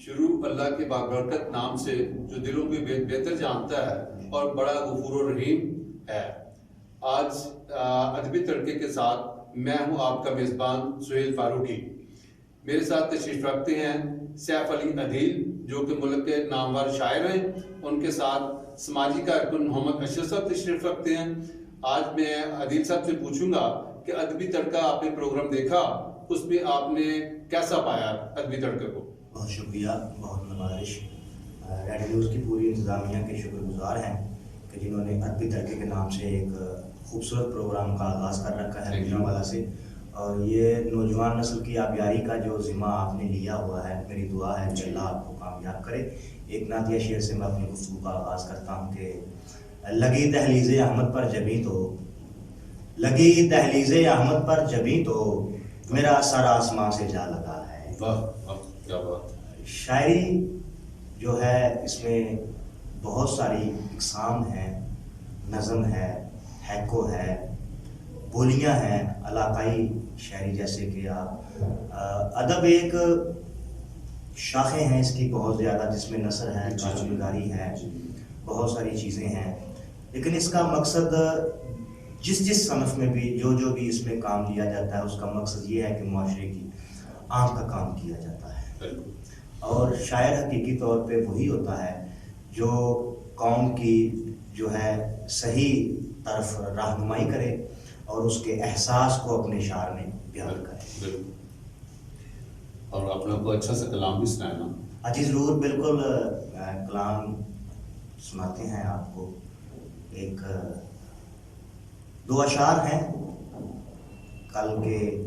شروع اللہ کے بابرکت نام سے جو دلوں کو بہتر جانتا ہے اور بڑا غفور و رحیم ہے۔ آج ادبی تڑکے کے ساتھ میں ہوں آپ کا میزبان سہیل فاروقی۔ میرے ساتھ تشریف رکھتے ہیں سیف علی عدیل جو کہ ملک کے نامور شاعر ہیں، ان کے ساتھ سماجی کارکن محمد اشرف صاحب تشریف رکھتے ہیں۔ آج میں عدیل صاحب سے پوچھوں گا کہ ادبی تڑکا آپ نے پروگرام دیکھا، اس میں آپ نے کیسا پایا ادبی تڑکے کو؟ بہت شکریہ، بہت نمائش۔ ریڈ نیوز کی پوری انتظامیہ کے شکر گزار ہیں کہ جنہوں نے ادبی تڑکے کے نام سے ایک خوبصورت پروگرام کا آغاز کر رکھا ہے گجرانوالہ سے، اور یہ نوجوان نسل کی آبیاری کا جو ذمہ آپ نے لیا ہوا ہے، میری دعا ہے کہ اللہ آپ کو کامیاب کرے۔ ایک نعتیہ شعر سے میں اپنی گفتگو کا آغاز کرتا ہوں کہ لگی دہلیز احمد پر جبیں تو، لگی دہلیز احمد پر جبیں تو میرا سر آسمان سے جا لگا ہے۔ واہ واہ کیا بات! شاعری جو ہے اس میں بہت ساری اقسام ہیں، نظم ہے، ہیکو ہے، بولیاں ہیں، علاقائی شاعری، جیسے کہ آپ ادب ایک شاخیں ہیں اس کی بہت زیادہ، جس میں نثر ہے، کالم نگاری ہے، بہت ساری چیزیں ہیں، لیکن اس کا مقصد جس صنف میں بھی جو بھی اس میں کام لیا جاتا ہے، اس کا مقصد یہ ہے کہ معاشرے کی عام کا کام کیا جاتا ہے۔ اور شاعر حقیقی طور پہ وہی ہوتا ہے جو قوم کی جو ہے صحیح طرف رہنمائی کرے اور اس کے احساس کو اپنے شعر میں بیان کرے۔ اور اپنا کو اچھا سا کلام بھی سنائے نا؟ جی ضرور، بالکل، کلام سناتے ہیں آپ کو۔ ایک دو اشعار ہیں۔ کل کے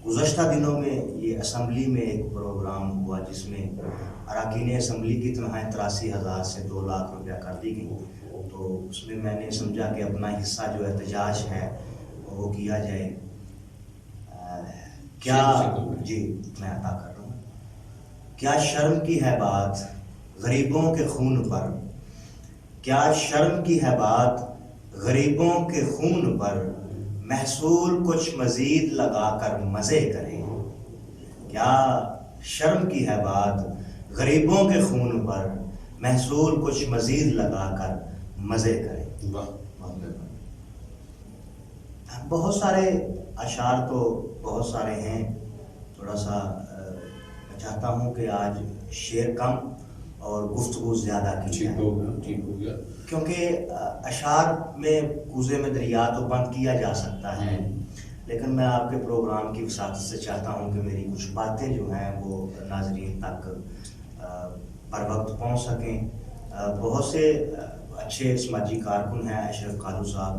گزشتہ دنوں میں یہ اسمبلی میں ایک پروگرام ہوا جس میں اراکین اسمبلی کی تنخواہیں 83,000 سے 2 لاکھ روپیہ کر دی گئی، تو اس میں میں نے سمجھا کہ اپنا حصہ جو احتجاج ہے وہ کیا جائے۔ کیا جی میں عطا کر رہا ہوں۔ کیا شرم کی ہے بات غریبوں کے خون پر، کیا شرم کی ہے بات غریبوں کے خون پر، محصول کچھ مزید لگا کر مزے کریں۔ کیا شرم کی ہے بات غریبوں کے خون پر، محصول کچھ مزید لگا کر مزے کریں۔ بہت سارے اشعار تو بہت سارے ہیں، تھوڑا سا میں چاہتا ہوں کہ آج شعر کم اور گفتگو زیادہ کی جائے، ٹھیک ہو گیا، کیونکہ اشعار میں کوزے میں دریا تو بند کیا جا سکتا ہے، لیکن میں آپ کے پروگرام کی وسعت سے چاہتا ہوں کہ میری کچھ باتیں جو ہیں وہ ناظرین تک پر وقت پہنچ سکیں۔ بہت سے اچھے سماجی کارکن ہیں، اشرف قالو صاحب،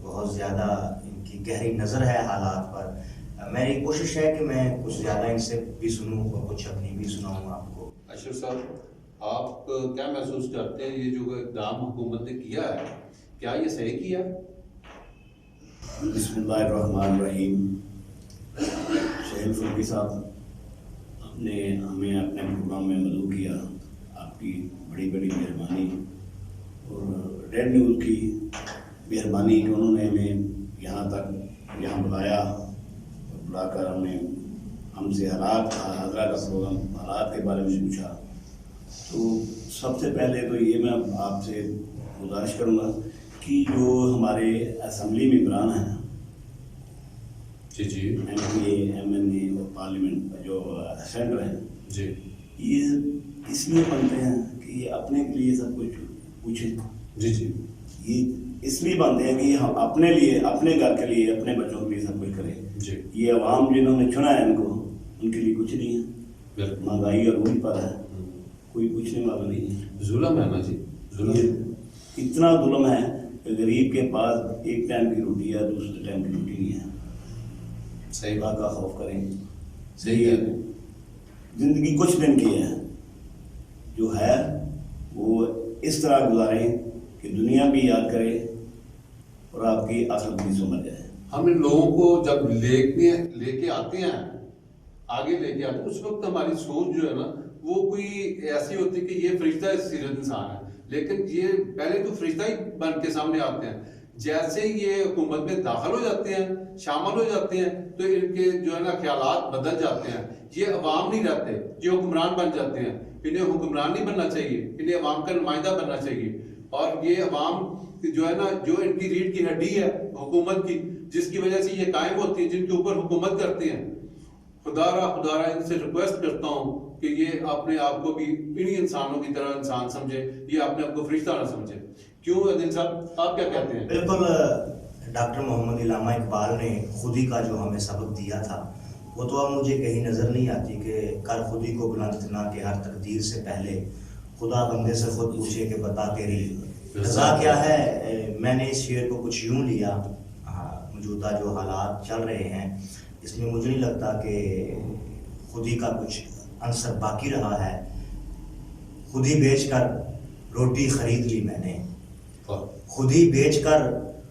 بہت زیادہ ان کی گہری نظر ہے حالات پر۔ میری کوشش ہے کہ میں کچھ زیادہ ان سے بھی سنوں اور کچھ اپنی بھی سناؤں آپ کو۔ اشرف صاحب، آپ کیا محسوس کرتے ہیں یہ جو اقدام حکومت نے کیا ہے، کیا یہ صحیح کیا؟ بسم اللہ الرحمن الرحیم۔ سہیل فاروقی صاحب، آپ نے ہمیں اپنے پروگرام میں مدعو کیا، آپ کی بڑی بڑی مہربانی، اور ریڈ نیوز کی مہربانی کہ انہوں نے ہمیں یہاں تک بلایا، اور بلا کر ہم سے حالات حاضرہ کا پروگرام حالات کے بارے میں پوچھا۔ تو سب سے پہلے تو یہ میں آپ سے گزارش کروں گا کہ جو ہمارے اسمبلی ممبران ہیں، جی ایم پی اے، ایم این اے اور پارلیمنٹ جو سینٹر ہیں، جی، یہ اس لیے بنتے ہیں کہ یہ اپنے کے لیے سب کچھ پوچھیں۔ جی، یہ اس لیے بنتے ہیں کہ ہم اپنے لیے، اپنے گھر کے لیے، اپنے بچوں کے لیے سب کچھ کریں۔ جی، یہ عوام جنہوں نے چنا ہے ان کو، ان کے لیے کچھ نہیں ہے۔ بالکل مہنگائی اور روز پر ہے، کوئی پوچھنے والا نہیں ہے۔ ظلم ہے نا جی، یہ اتنا ظلم ہے کہ غریب کے پاس ایک ٹائم کی روٹی ہے، دوسرے ٹائم کی روٹی نہیں ہے۔ صحیح اللہ کا خوف کریں۔ صحیح ہے۔ زندگی کچھ دن کی ہے، جو ہے وہ اس طرح گزاریں کہ دنیا بھی یاد کرے اور آپ کی آخرت بھی سمجھ جائے۔ ہم ان لوگوں کو جب لے کے آتے ہیں، آگے لے کے آتے ہیں، اس وقت ہماری سوچ جو ہے نا وہ کوئی ایسی ہوتی کہ یہ فرشتہ سیرت انسان ہے، لیکن یہ پہلے تو فرشتہ ہی بن کے سامنے آتے ہیں جیسے ہی یہ حکومت میں داخل ہو جاتے ہیں، شامل ہو جاتے ہیں، تو ان کے جو ہے نا خیالات بدل جاتے ہیں. یہ عوام نہیں رہتے، یہ حکمران بن جاتے ہیں. انہیں حکمران نہیں بننا چاہیے، انہیں عوام کا نمائندہ بننا چاہیے. اور یہ عوام جو ہے نا، جو ان کی ریڑھ کی ہڈی ہے حکومت کی، جس کی وجہ سے یہ قائم ہوتی ہے، جن کے اوپر حکومت کرتے ہیں، خدا را ان سے ریکویسٹ کرتا ہوں کہ یہ اپنے آپ کو بھی انہی انسانوں کی طرح انسان سمجھے، یہ اپنے آپ کو فرشتہ نہ سمجھے. کیوں عادل صاحب، آپ کیا کہتے ہیں؟ بالکل ڈاکٹر محمد علامہ اقبال نے خودی کا جو ہمیں سبق دیا تھا، وہ تو اب مجھے کہیں نظر نہیں آتی کہ کر خودی کو بلند اتنا کہ ہر تقدیر سے پہلے خدا بندے سے خود پوچھے کہ بتا تیری رضا کیا ہے. میں نے اس شعر کو کچھ یوں لیا، موجودہ جو حالات چل رہے ہیں اس میں مجھے نہیں لگتا کہ خودی کا کچھ عنصر باقی رہا ہے. خودی بیچ کر روٹی خرید لی میں نے، خودی بیچ کر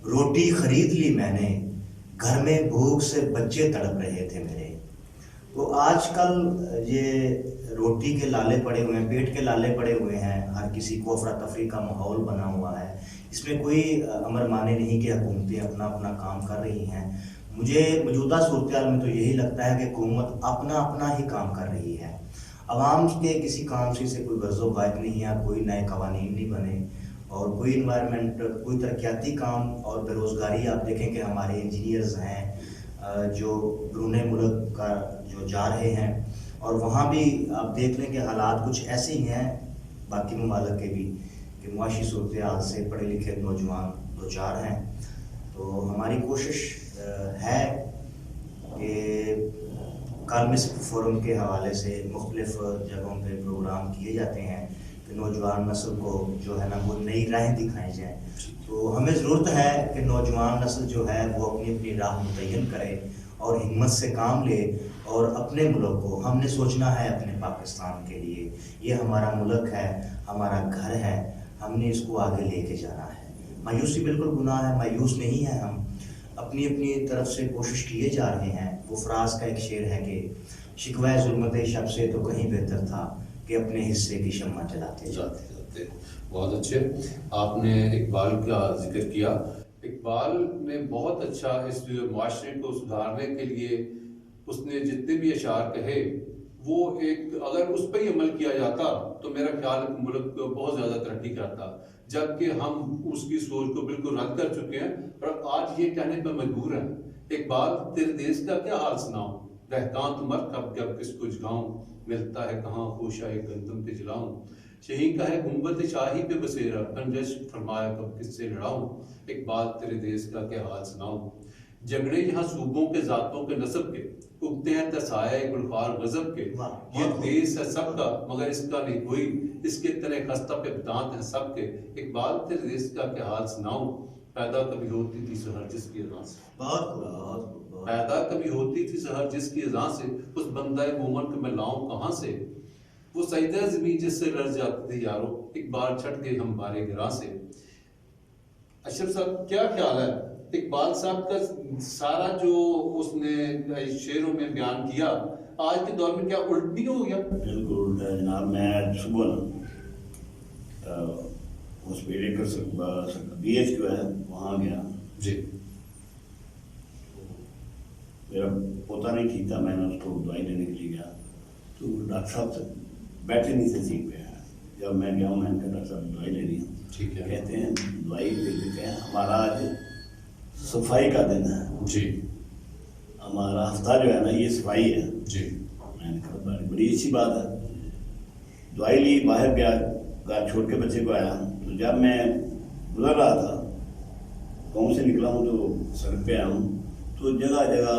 روٹی خرید لی میں نے، گھر میں بھوک سے بچے تڑپ رہے تھے میرے. تو آج کل یہ روٹی کے لالے پڑے ہوئے ہیں، پیٹ کے لالے پڑے ہوئے ہیں، ہر کسی کو افراتفری کا ماحول بنا ہوا ہے. اس میں کوئی امر مانے نہیں کہ حکومتیں اپنا اپنا کام کر رہی ہیں. مجھے موجودہ صورتحال میں تو یہی لگتا ہے کہ حکومت اپنا اپنا ہی کام کر رہی ہے. عوام کے کسی کام سے کوئی غرض و غائب نہیں ہے، کوئی نئے قوانین نہیں بنے، اور کوئی انوائرمنٹ، کوئی ترقیاتی کام اور بے روزگاری. آپ دیکھیں کہ ہمارے انجینئرز ہیں جو بیرون ملک کا جو جا رہے ہیں، اور وہاں بھی آپ دیکھ لیں کہ حالات کچھ ایسے ہی ہیں باقی ممالک کے بھی، کہ معاشی صورتحال سے پڑھے لکھے نوجوان دو چار ہیں. تو ہماری کوشش ہے کہ کالمسک فورم کے حوالے سے مختلف جگہوں پہ پروگرام کیے جاتے ہیں کہ نوجوان نسل کو جو ہے نا وہ نئی راہیں دکھائی جائیں. تو ہمیں ضرورت ہے کہ نوجوان نسل جو ہے وہ اپنی اپنی راہ متعین کرے اور ہمت سے کام لے، اور اپنے ملک کو ہم نے سوچنا ہے اپنے پاکستان کے لیے. یہ ہمارا ملک ہے، ہمارا گھر ہے، ہم نے اس کو آگے لے کے جانا ہے. مایوسی بالکل گناہ ہے، مایوس نہیں ہے. ہم اپنی اپنی طرف سے کوشش کیے جا رہے ہیں. وہ فراز کا ایک شعر ہے کہ شکوہ ظلمت شب سے تو کہیں بہتر تھا کہ اپنے حصے کی شمع جلاتے جاتے. بہت اچھے آپ نے اقبال کا ذکر کیا. اقبال نے بہت اچھا اس معاشرے کو سدھارنے کے لیے اس نے جتنے بھی اشعار کہے، وہ ایک اگر اس پہ ہی عمل کیا جاتا تو میرا خیال ملک بہت زیادہ ترقی کرتا. جبکہ ہم اس کی سوچ کو بالکل رد کر چکے ہیں اور آج یہ کہنے پہ مجبور ہیں. اقبال تیرے دیس کا کیا حال سناؤں، رہکاں تمر کب کب کس کو جگاؤں، ملتا ہے کہاں خوشہ گندم پہ جلاؤں، شہین کا ہے گنبد شاہی پہ بسیرا، کنجش فرمایا کب کس سے لڑاؤں، اقبال تیرے دیس کا کیا حال سناؤں. جھگڑے یہاں صوبوں کے ذاتوں کے نسب کے، اگتے ہیں تسایہ گلخار غضب کے، یہ دیس ہے سب کا مگر اس کا نہیں کوئی، اس کے تلے خستہ پہ دانت ہیں سب کے، اقبال تیرے دیس کا کیا حال سناؤں. پیدا کبھی ہوتی تھی سحر جس کی اذان سے، پیدا کبھی ہوتی تھی سحر جس کی اذان سے، اس بندہ مومن کو میں لاؤں کہاں سے، وہ سجدہ زمین جس سے لرز جاتے تھے یارو، ایک بار چھٹ گئے ہم بارے گراں سے. اشرف صاحب کیا خیال ہے اقبال صاحب کا سارا جو اس نے شعروں میں بیان کیا آج کے دور میں کیا الٹ نہیں ہو گیا؟ بالکل الٹا ہے جناب. میں صبح اس بیڑے کا بی ایچ جو ہے وہاں گیا جی. میرا پوتا نہیں ٹھیک تھا، میں نے اس کو دوائی دینے کے لیے گیا تو ڈاکٹر صاحب بیٹھے نہیں تھے سیٹ پہ. جب میں گیا ہوں میں نے کہا ڈاکٹر صاحب دوائی لے رہی ہوں. ٹھیک ہے. کہتے ہیں دوائی لے لیتے ہیں، ہمارا آج صفائی کا دن ہے جی، ہمارا ہفتہ جو ہے نا یہ صفائی ہے. جی میں نے کہا بڑی اچھی بات ہے. دوائی لی، باہر گیا، گھر چھوڑ کے بچے کو آیا. تو جب میں گزر رہا تھا گاؤں سے نکلا ہوں تو سڑک پہ آیا ہوں تو جگہ جگہ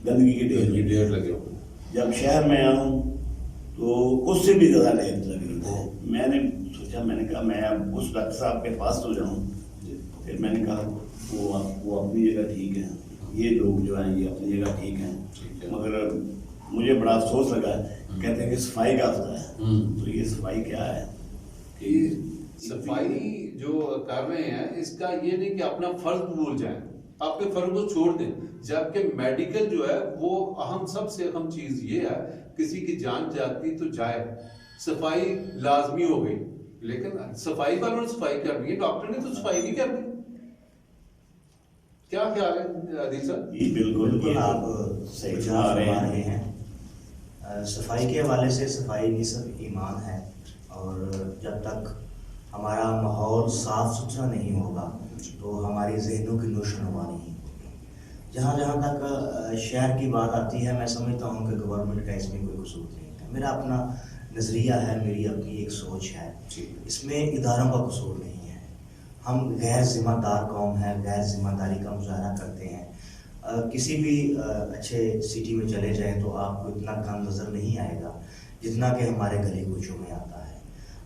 گندگی کے ڈھیر لگے ہوئے. جب شہر میں آیا ہوں تو اس سے بھی زیادہ ڈھیر لگے تھے. میں نے سوچا، میں نے کہا میں اب اس ڈاکٹر صاحب کے پاس تو جاؤں. پھر میں نے کہا وہ اپنی جگہ ٹھیک ہے، یہ لوگ جو ہیں یہ اپنی جگہ ٹھیک ہیں، مگر مجھے بڑا افسوس لگا. کہتے ہیں کہ صفائی کا ہفتہ ہے، تو یہ صفائی کیا ہے؟ صفائی جو کر رہے ہیں اس کا یہ نہیں کہ اپنا فرض بھول جائیں، اپنے فرض کو چھوڑ دیں. جبکہ میڈیکل جو ہے وہ اہم، سب سے اہم چیز یہ ہے کسی کی جان جاتی تو جائے. صفائی لازمی ہو گئی، لیکن صفائی والوں نے صفائی کرنی ہے، ڈاکٹر نے تو صفائی نہیں کرنی. क्या ख्याल है आदिल सर? ये बिल्कुल आप सही कुछ बता रहे फरमा हैं। रहे हैं। सफाई के हवाले से सफाई निसब ईमान है, और जब तक हमारा माहौल साफ सुथरा नहीं होगा तो हमारी जहनों की नोशोनुमा नहीं होगी। जहाँ जहाँ तक शहर की बात आती है, मैं समझता हूँ कि गवर्नमेंट का इसमें कोई कसूर नहीं है। मेरा अपना नज़रिया है, मेरी अपनी एक सोच है, इसमें इदारों का कसूर नहीं है। हम गैर जिम्मेदार कौम है, गैर जिम्मेदारी का मुजाहरा करते हैं। किसी भी अच्छे सिटी में चले जाएं तो आपको इतना गंद नज़र नहीं आएगा जितना कि हमारे गली कूचों में आता है।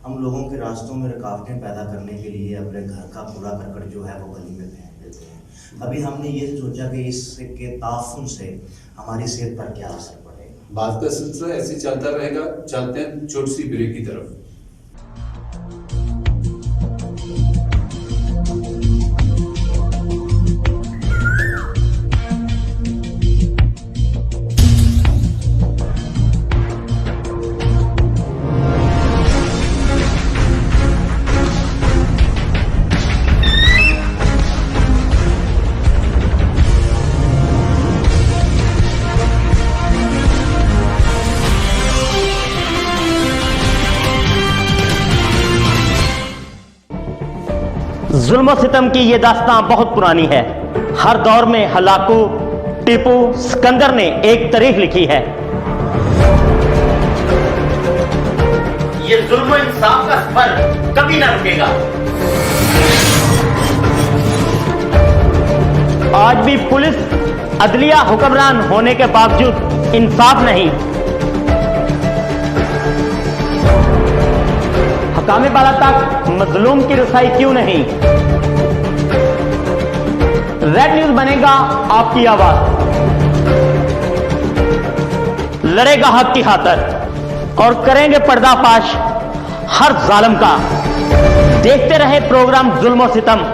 हम लोगों के रास्तों में रुकावटें पैदा करने के लिए अपने घर का कूड़ा करकट जो है वो गली में फेंक देते हैं। अभी हमने ये सोचा कि इसके ताफुन से हमारी सेहत पर क्या असर पड़ेगा। बात का सिलसिला ऐसे चलता रहेगा। चलते हैं छोटी सी ब्रेक की तरफ। जुल्म सितम की ये दास्तां बहुत पुरानी है। हर दौर में हलाकू, टीपू, सिकंदर ने एक तारीख लिखी है। ये जुल्म इंसाफ का सफर कभी ना रुकेगा। आज भी पुलिस अदलिया हुक्मरान होने के बावजूद इंसाफ नहीं। हकामे बाला तक मजलूम की रसाई क्यों नहीं? रेड न्यूज बनेगा आपकी आवाज, लड़ेगा हक की खातिर और करेंगे पर्दाफाश हर जालिम का। देखते रहे प्रोग्राम जुल्म सितम,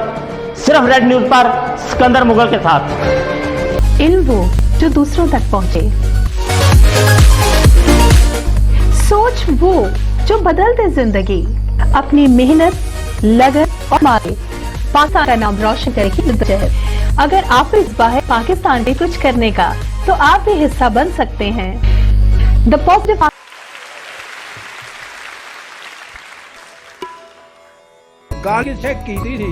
सिर्फ रेड न्यूज पर सिकंदर मुगल के साथ। इल्म वो जो दूसरों तक पहुंचे, सोच वो जो बदल दे जिंदगी। अपनी मेहनत, लगन और मारे पाकिस्तान का नाम रोशन करेगी जद्दोजहद। अगर आप इस बाहर पाकिस्तान में कुछ करने का, तो आप भी हिस्सा बन सकते हैं। द पॉजिटिव गाड़ी चेक की थी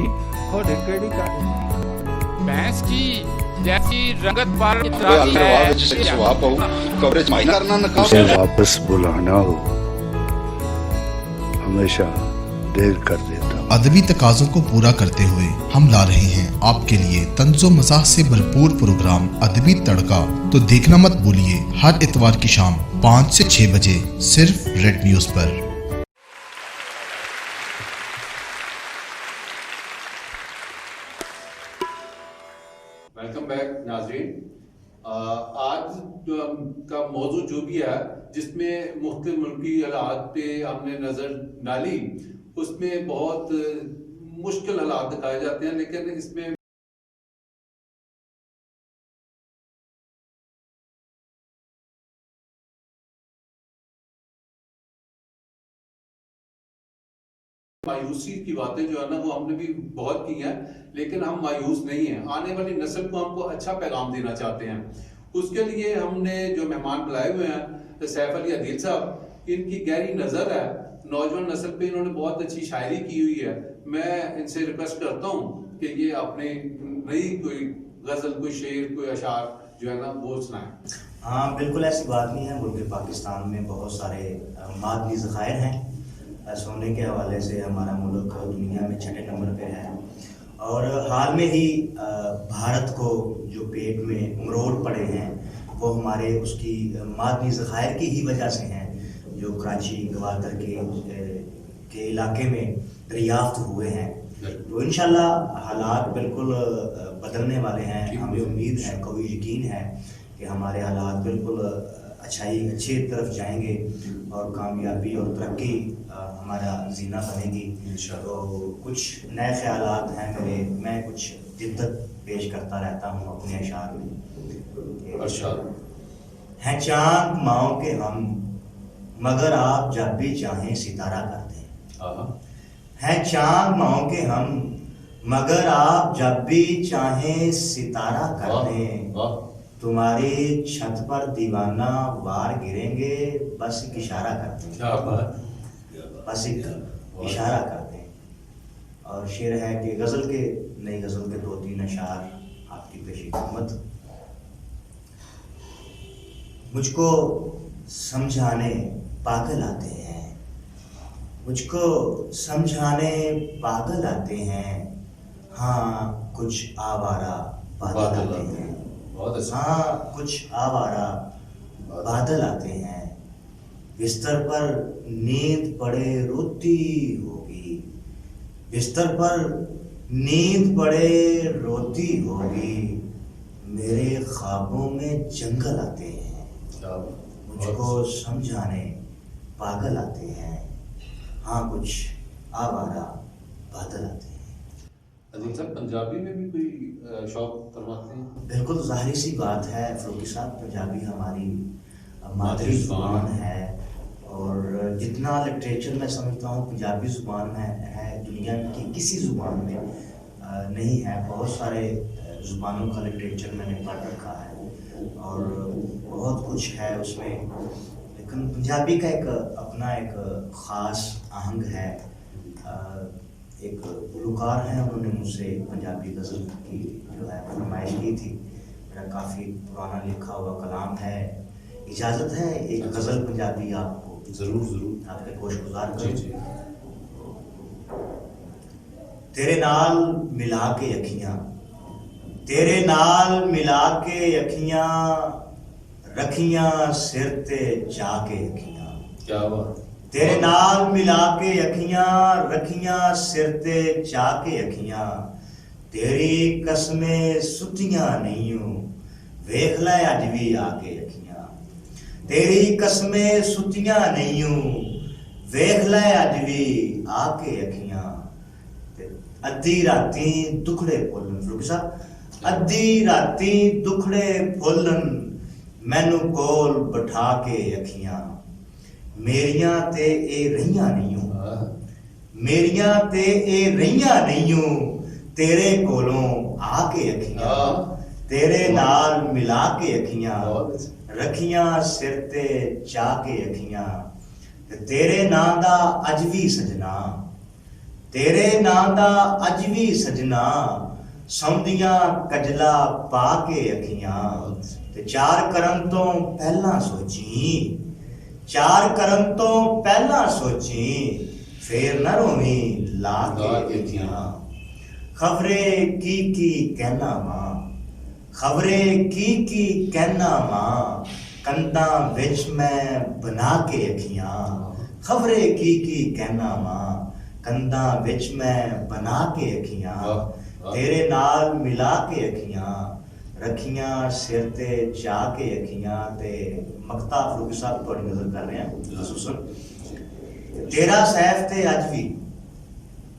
और केड़ी का भैंस की जैसी रंगत पर इतराजी है। कवरेज करना न उसे वापस बुलाना हो हमेशा देर कर देता। अदबी तकाज़ों को पूरा करते हुए हम ला रहे हैं आपके लिए तंज़ो मज़ाह से भरपूर प्रोग्राम अदबी तड़का। तो देखना मत भूलिए हर इतवार की शाम 5 से 6 बजे सिर्फ रेड न्यूज़ पर। वेलकम बैक नाजरीन। आज का मौजू जो भी है, जिसमें मुख्तलिफ मुल्की हालात पे हमने नज़र डाली, उसमें बहुत मुश्किल हालात दिखाए जाते हैं, लेकिन इसमें मायूसी की बातें जो है ना वो हमने भी बहुत की हैं, लेकिन हम मायूस नहीं हैं। आने वाली नस्ल को हमको अच्छा पैगाम देना चाहते हैं। उसके लिए हमने जो मेहमान बुलाए हुए हैं सैफ अली अदील साहब, इनकी गहरी नज़र है नौजवान नस्ल पे, इन्होंने बहुत अच्छी शायरी की हुई है। मैं इनसे रिक्वेस्ट करता हूँ कि ये अपने नई कोई गज़ल, कोई शेर, कोई अशार जो है ना वो सुनाएं। हाँ, बिल्कुल ऐसी बात नहीं है। मुल्क पाकिस्तान में बहुत सारे मादनी ज़खायर हैं। सोने के हवाले से हमारा मुल्क दुनिया में 6 नंबर पे है, और हाल में ही भारत को जो पेट में मरोड़ पड़े हैं वो हमारे उसकी मादनी ज़खायर की ही वजह से हैं, जो कराची गवादर के इलाके में दरियाफ्त हुए हैं। तो इंशाल्लाह हालात बिल्कुल बदलने वाले हैं। हमें उम्मीद है, कभी यकीन है कि हमारे हालात बिल्कुल अच्छी तरफ जाएंगे और कामयाबी और तरक्की हमारा जीना बनेगी। तो कुछ नए ख्यालात हैं मेरे, मैं कुछ जिद्दत पेश करता रहता हूँ अपने अशार में। हैं चांद माओ के हम, मगर आप जब भी चाहें सितारा कर दें। हैं चांद माओ के हम, मगर आप जब भी चाहें सितारा कर दें, तुम्हारी छत पर दीवाना वार गिरेंगे, बस एक इशारा कर दें। क्या बात, बस एक इशारा कर दें। और शेर है कि नई गज़ल के 2-3 अशार आपकी पेशी खिदमत। मुझको समझाने पागल आते हैं, मुझको समझाने पागल आते हैं, हाँ कुछ आवारा बादल आते हैं, हाँ कुछ आवारा बादल आते हैं। बिस्तर पर नींद पड़े रोती होगी, बिस्तर पर नींद पड़े रोती होगी, मेरे ख्वाबों में जंगल आते हैं, मुझको समझाने पागल आते हैं, हाँ कुछ आवारा बादल आते हैं। अजीम साहब, पंजाबी में भी कोई शौक फरमाते हैं? बिल्कुल जाहिर सी बात है फरूकी साहब, पंजाबी हमारी मादरी ज़ुबान है और जितना लिटरेचर मैं समझता हूँ पंजाबी ज़ुबान में है, दुनिया की किसी ज़ुबान में नहीं है। बहुत सारे ज़ुबानों का लिटरेचर मैंने पढ़ रखा है और बहुत कुछ है उसमें, लेकिन पंजाबी का एक अपना एक ख़ास आहंग है। एक गुलकार हैं, उन्होंने मुझसे पंजाबी गज़ल की जो है फरमाइश की थी। मेरा काफ़ी पुराना लिखा हुआ कलाम है, इजाज़त है एक गज़ल पंजाबी आपको ज़रूर आपके गोशगुजार करूं। तेरे नाल मिला के अखियां, तेरे नाल मिला के अखियां, रखियां सिर ते जाके अखियां। क्या बात। तेरे नाल मिला के अखियां, रखियां सिर ते जाके अखियां, तेरी कसमें सुतियां नहीं हूं, वेख लै अज भी आके अखियां। तेरी कसमें सुतियां नहीं हूं, वेख लै अज भी आके अखियां। अद्धी राती दुखड़े फुल्लन, फरूकी साहब, अद्धी राती दुखड़े फुल्लन, मैनू कोल बिठा के अखियां। मेरियां ते ए रहियां नहीं हूं, मेरियां ते ए रहियां नहीं हूं, तेरे कोलों आके अखियां। तेरे नाल मिला के अखियां, रखियां सिर ते जाके अखियां। तेरे नां दा अज भी सजना, तेरे नां दा अज भी सजना, सौंदियां कजला पा के अखियां। ते चार करन तो पहला सोची, चार करन तो पहला सोची, फेर न रोवी ला के अखियां। खबरे की कहना मां, खबरे की कहना मां, कंधा विच मैं बना के अखियां। खबरे की कहना मां, कंधा विच मैं बना के अखियां। तेरे नाल मिला के अखियां, रखियां सिर ते जा के अखियां। ते मक्ता फरूकी साहब तुहाडी नज़र कर रहे हैं खसूसन। तेरा सैफ ते अज भी,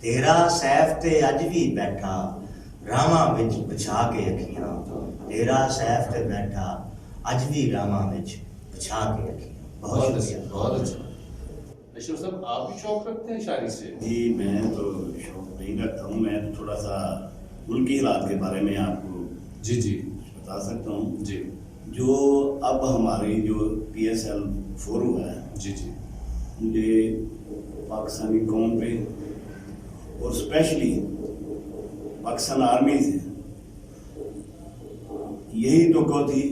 तेरा सैफ ते अज भी बैठा, रावां विच बिछा के अखियां। तेरा सैफ ते बैठा अज भी रावां विच बिछा के अखियां। बहुत अच्छा, बहुत अच्छा। अशरफ साहब, आप भी शौक रखते हैं शायरी से? जी, मैं तो शौक नहीं रखता हूँ। मैं तो थोड़ा सा मुल्की हालात के बारे में आपको जी बता सकता हूँ। जी, जो अब हमारी जो PSL 4 हुआ है, जी मुझे पाकिस्तानी कौम पे और स्पेशली पाकिस्तान आर्मी से यही तो थी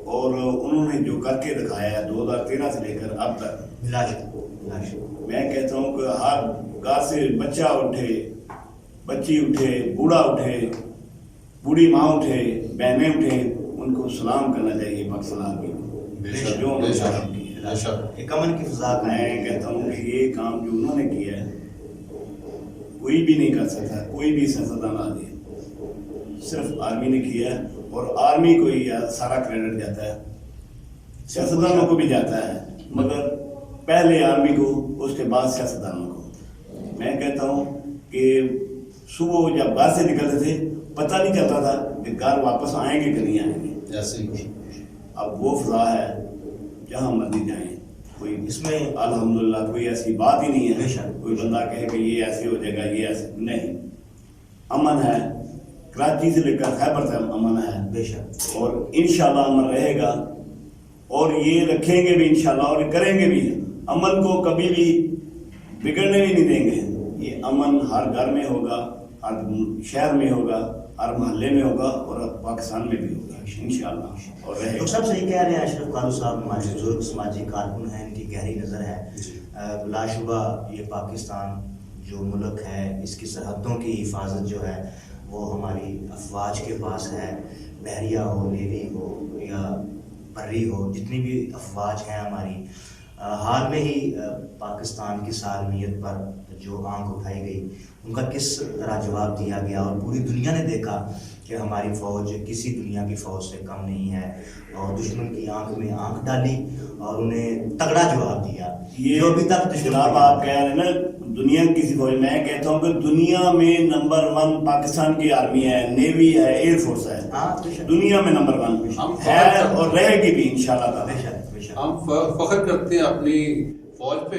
और उन्होंने जो करके दिखाया है 2013 से लेकर अब तक, मैं कहता हूँ कि हर घर से बच्चा उठे, बच्ची उठे, बूढ़ा उठे, बूढ़ी माँ उठे, बहनें उठे, उनको सलाम करना चाहिए पाकिस्तान आर्मी को, जो उन्होंने काम किया है। एक अमन की फिजा का मैं कहता हूँ कि ये काम जो उन्होंने किया है कोई भी नहीं कर सकता, कोई भी सियासतदान आ जाए, सिर्फ आर्मी ने किया है और आर्मी को ही सारा क्रेडिट जाता है, सियासतदानों को भी जाता है, मगर पहले आर्मी को, उसके बाद सियासतदानों को। मैं कहता हूँ कि सुबह जब घर से निकलते थे पता नहीं चलता था कि घर वापस आएंगे कि नहीं आएंगे। ऐसे ही अब वो फिजा है, जहाँ मर्जी जाए, कोई इसमें अल्हम्दुलिल्लाह कोई ऐसी बात ही नहीं है कोई बंदा कहे कि ये ऐसे हो जाएगा, ये ऐसे नहीं। अमन है, कराची से लेकर खैबर तक अमन है बेशक। और इंशाल्लाह अमन रहेगा और ये रखेंगे भी इंशाल्लाह और करेंगे भी। अमन को कभी भी बिगड़ने भी नहीं देंगे। ये अमन हर घर में होगा, हर शहर में होगा, हर मोहल्ले में होगा और पाकिस्तान में भी होगा इंशाल्लाह और रहेगा। तो सब सही कह रहे हैं। अशरफ कालू साहब हमारे बुजुर्ग समाजी कारकुन हैं, इनकी गहरी नज़र है। बिलाशुबा ये पाकिस्तान जो मुल्क है, इसकी सरहदों की हिफाजत जो है वो हमारी अफवाज के पास है। बहरिया हो, नेवी हो या बर्री हो, जितनी भी अफवाज हैं हमारी, हाल में ही पाकिस्तान की सालमियत पर जो आंख उठाई गई, उनका किस तरह जवाब दिया गया और पूरी दुनिया ने देखा कि हमारी फ़ौज किसी दुनिया की फ़ौज से कम नहीं है और दुश्मन की आंख में आंख डाली और उन्हें तगड़ा जवाब दिया। ये जो अभी तक जनाब आप कह रहे हैं ना दुनिया किसी फौज, मैं कहता हूँ कि दुनिया में नंबर 1 पाकिस्तान की आर्मी है, नेवी है, एयरफोर्स है। दुनिया में नंबर 1 है और रहेगी भी इंशाल्लाह। हम फख्र करते हैं अपनी फौज पे।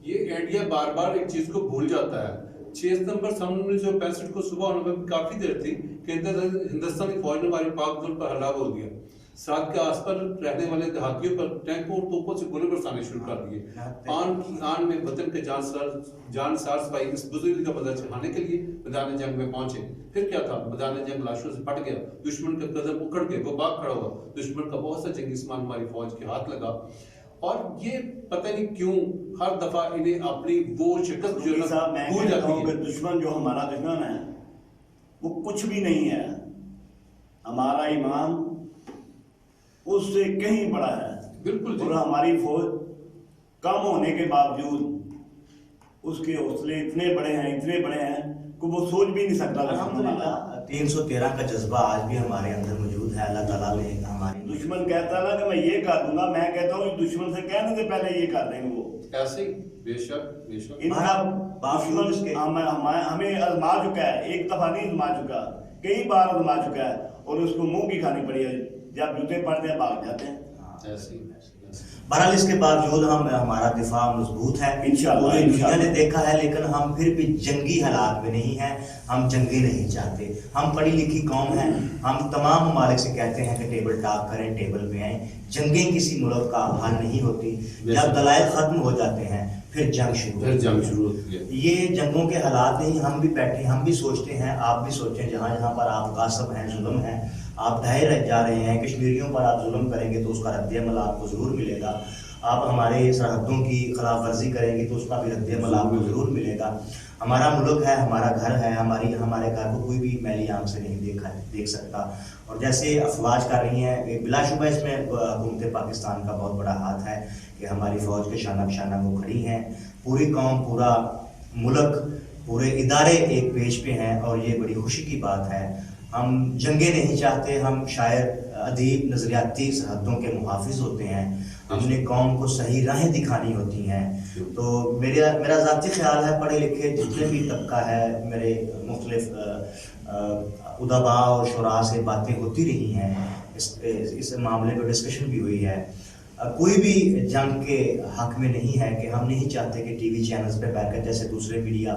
ये इंडिया बार बार एक चीज को भूल जाता है। 6 सितंबर 1965 को सुबह होने में काफी देर थी कि हिंदुस्तानी फौज ने हमारे पाक मुल्क पर हमला बोल दिया। साथ के आसपास रहने वाले देहातियों पर टैंकों और तोपों से गोले बरसाने शुरू कर दिए। आन की आन में वतन के जानसार सिपाही इस बुजुर्ग का बदला चढ़ाने के लिए मैदान जंग में पहुंचे। फिर क्या था, मैदान जंग लाशों से फट गया, दुश्मन का कदम उखड़ के वो भाग खड़ा हुआ। दुश्मन का बहुत सा जंगी सामान हमारी फौज के हाथ लगा और ये पता नहीं क्यों हर दफा इन्हें अपनी वो शिकस्त जो है भूल जाती है। दुश्मन जो हमारा दुश्मन है वो कुछ भी नहीं है, हमारा ईमान उससे कहीं बड़ा है। बिल्कुल। और हमारी फौज कम होने के बावजूद उसके हौसले इतने बड़े हैं कि वो सोच भी नहीं सकता। 313 का जज्बा आज भी हमारे अंदर मौजूद है। अल्लाह ताला ने हमारी दुश्मन कहता ना कि मैं ये कर दूंगा, मैं कहता हूँ दुश्मन से कहने से पहले ये कर देंगे वो। ऐसे बेशक हमें आजमा चुका है, एक दफा नहीं आजमा चुका, कई बार आजमा चुका है और उसको मुंह की खानी पड़ी है। जब जूते पड़ते हैं भाग जाते हैं। बहरहाल इसके बावजूद हमारा दिफा मजबूत है इंशाअल्लाह। पूरी दुनिया ने देखा है, लेकिन हम फिर भी जंगी हालात में नहीं हैं। हम जंगे नहीं चाहते। हम पढ़ी लिखी कौम हैं। हम तमाम ममालिक से कहते हैं कि टेबल टॉक करें, टेबल पे आए। जंगें किसी मुल्क का हल नहीं होती। जब दलाइल खत्म हो जाते हैं फिर जंग शुरू होती है। ये जंगों के हालात नहीं, हम भी बैठे, हम भी सोचते हैं, आप भी सोचें। जहाँ जहाँ पर आप गासिब हैं, जुल्म है, आप ढाए रह जा रहे हैं, कश्मीरियों पर आप जुल्म करेंगे तो उसका रद्द-ए-अमल आपको ज़रूर मिलेगा। आप हमारे सरहदों की खिलाफ वर्जी करेंगे तो उसका भी रद्द-ए-अमल आपको ज़रूर मिलेगा। हमारा मुल्क है, हमारा घर है, हमारे घर को कोई भी मैली आंख से नहीं देख सकता। और जैसे अफवाज कर रही हैं, बिलाशुबा इसमें हुकूमत पाकिस्तान का बहुत बड़ा हाथ है कि हमारी फ़ौज के शाना बशाना वो खड़ी हैं। पूरी कौम, पूरा मुल्क, पूरे इदारे एक पेज पे हैं और ये बड़ी खुशी की बात है। हम जंगे नहीं चाहते। हम शायर, अदीब, नज़रियाती सरहदों के मुहाफिज होते हैं। हमने कौम को सही राहें दिखानी होती हैं। तो मेरा ज़ाती ख्याल है, पढ़े लिखे जितने भी तबका है, मेरे मुख्तलिफ उदबा और शुरा से बातें होती रही हैं। इस मामले पर डिस्कशन भी हुई है। कोई भी जंग के हक में नहीं है कि हम नहीं चाहते कि टीवी चैनल्स पे बैठकर जैसे दूसरे मीडिया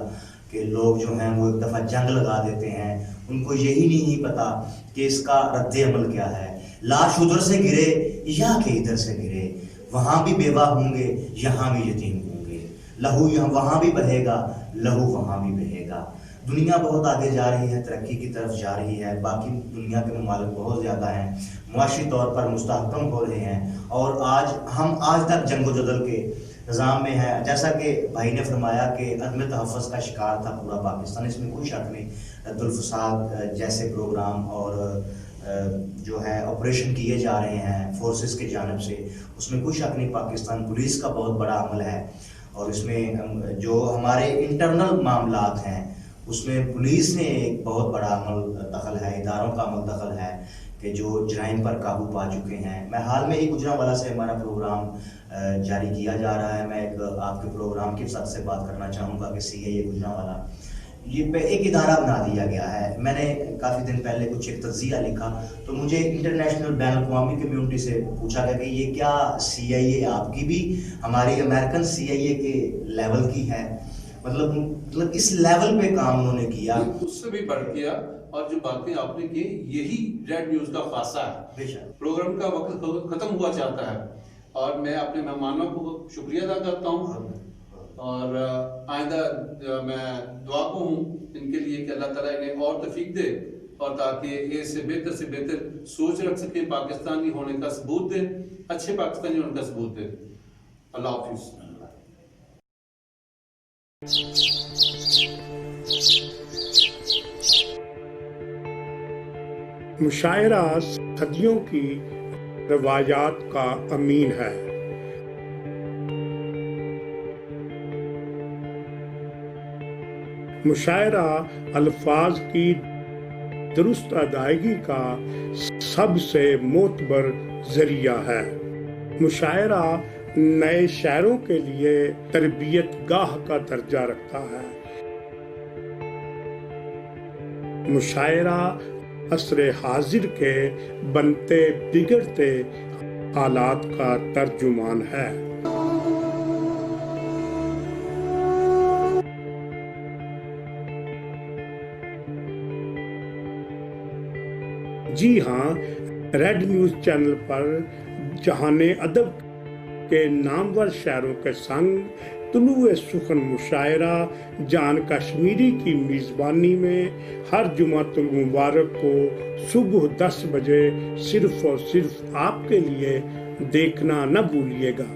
के लोग जो हैं वो एक दफ़ा जंग लगा देते हैं। उनको यही नहीं पता कि इसका रद्द-ए-अमल क्या है। लाश उधर से गिरे या कि इधर से गिरे, वहाँ भी बेवा होंगे, यहाँ भी यतीम होंगे। लहू यहाँ वहाँ भी बहेगा, लहू वहाँ भी बहेगा। दुनिया बहुत आगे जा रही है, तरक्की की तरफ जा रही है। बाकी दुनिया के ममालिक बहुत ज़्यादा हैं, मुआशी तौर पर मुस्तहकम हो रहे हैं और हम आज तक जंगो-जदल के निज़ाम में है। जैसा कि भाई ने फरमाया कि अदम तहफ़्फ़ुज़ का शिकार था पूरा पाकिस्तान, इसमें कोई शक नहीं। रद्दुल फ़साद जैसे प्रोग्राम और जो है ऑपरेशन किए जा रहे हैं फोर्सेस की जानिब से, उसमें कोई शक नहीं। पाकिस्तान पुलिस का बहुत बड़ा अमल है और इसमें जो हमारे इंटरनल मामलात हैं उसमें पुलिस ने एक बहुत बड़ा अमल दखल है, इदारों का अमल दखल है कि जो जराइम पर काबू पा चुके हैं। मैं हाल में ही गुजरांवाला से हमारा प्रोग्राम जारी किया जा रहा है। मैं आपके प्रोग्राम के साथ से बात करना चाहूँगा कि CIA गुजरांवाला ये एक इदारा बना दिया गया है। मैंने काफ़ी दिन पहले कुछ एक तज़िया लिखा तो मुझे इंटरनेशनल बैन-अल-अक़वामी कम्यूनिटी से पूछा गया कि ये क्या CIA आपकी भी हमारी अमेरिकन CIA के लेवल की है। मतलब इस लेवल पे काम उन्होंने किया, उससे भी बढ़ किया। और जो बातें आपने की, यही रेड न्यूज़ का खासा है। बेशक प्रोग्राम का वक्त खत्म हुआ चाहता है और मैं अपने मेहमानों को शुक्रिया अदा करता हूँ और आइंदा मैं दुआ को हूँ इनके लिए कि अल्लाह ताला इन्हें और तौफीक दे और ताकि इससे बेहतर सोच रख सके, पाकिस्तानी होने का सबूत दे, अच्छे पाकिस्तानी होने का सबूत दे। अल्लाह हाफिज़। मुशायरा सदियों की रवायात का अमीन है। मुशायरा अल्फाज की दुरुस्त अदायगी का सबसे मोतबर जरिया है। मुशायरा नए शायरों के लिए तरबियत गाह का दर्जा रखता है। मुशायरा असरे हाजिर के बनते बिगड़ते हालात का तर्जुमान है। जी हाँ, रेड न्यूज़ चैनल पर जहाने अदब के नामवर शायरों के संग तुलुए सुखन मुशायरा जान कश्मीरी की मेज़बानी में हर जुमातुल मुबारक को सुबह 10 बजे सिर्फ और सिर्फ आपके लिए देखना न भूलिएगा।